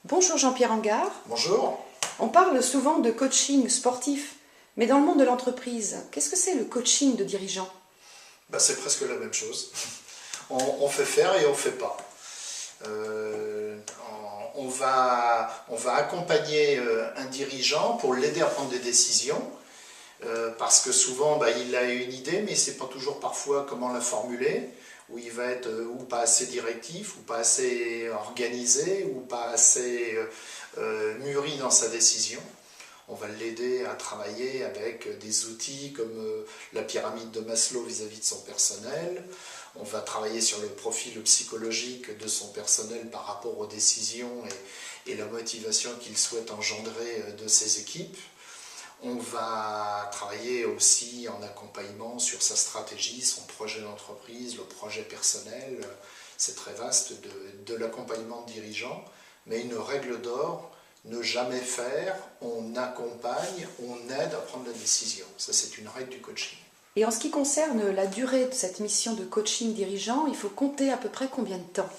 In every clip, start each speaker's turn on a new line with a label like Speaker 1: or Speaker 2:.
Speaker 1: Bonjour Jean-Pierre Angard.
Speaker 2: Bonjour.
Speaker 1: On parle souvent de coaching sportif, mais dans le monde de l'entreprise, qu'est-ce que c'est le coaching de dirigeant?
Speaker 2: C'est presque la même chose. On fait faire et on ne fait pas. On va accompagner un dirigeant pour l'aider à prendre des décisions, parce que souvent il a une idée, mais il ne sait pas toujours parfois comment la formuler, où il va être ou pas assez directif, ou pas assez organisé, ou pas assez mûri dans sa décision. On va l'aider à travailler avec des outils comme la pyramide de Maslow vis-à-vis de son personnel. On va travailler sur le profil psychologique de son personnel par rapport aux décisions et la motivation qu'il souhaite engendrer de ses équipes. On va travailler aussi en accompagnement sur sa stratégie, son projet d'entreprise, le projet personnel. C'est très vaste de l'accompagnement de dirigeants, mais une règle d'or: ne jamais faire, on accompagne, on aide à prendre la décision. Ça, c'est une règle du coaching.
Speaker 1: Et en ce qui concerne la durée de cette mission de coaching dirigeant, il faut compter à peu près combien de temps?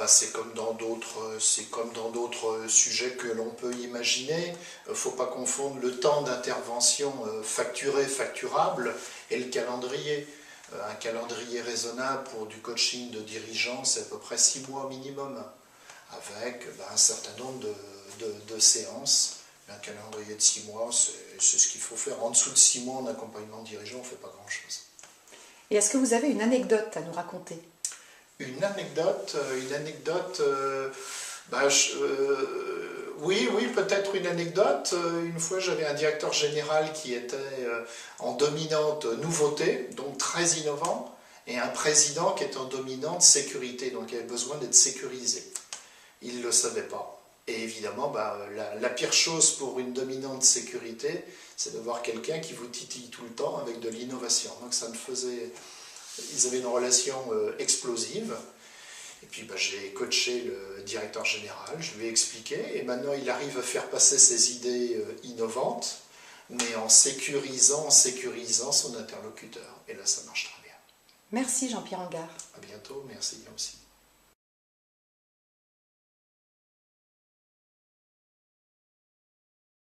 Speaker 2: C'est comme dans d'autres sujets que l'on peut imaginer. Il ne faut pas confondre le temps d'intervention facturé, facturable, et le calendrier. Un calendrier raisonnable pour du coaching de dirigeant, c'est à peu près 6 mois minimum, avec un certain nombre de séances. Un calendrier de 6 mois, c'est ce qu'il faut faire. En dessous de 6 mois en accompagnement de dirigeant, on ne fait pas grand-chose.
Speaker 1: Et est-ce que vous avez une anecdote à nous raconter?
Speaker 2: Une anecdote, oui, peut-être une anecdote. Une fois, j'avais un directeur général qui était en dominante nouveauté, donc très innovant, et un président qui était en dominante sécurité, donc il avait besoin d'être sécurisé. Il ne le savait pas. Et évidemment, la pire chose pour une dominante sécurité, c'est d'avoir quelqu'un qui vous titille tout le temps avec de l'innovation. Donc ça ne faisait... Ils avaient une relation explosive. Et puis j'ai coaché le directeur général, je lui ai expliqué, et maintenant il arrive à faire passer ses idées innovantes, mais en sécurisant son interlocuteur. Et là, ça marche très bien.
Speaker 1: Merci Jean-Pierre Angard.
Speaker 2: À bientôt, merci aussi.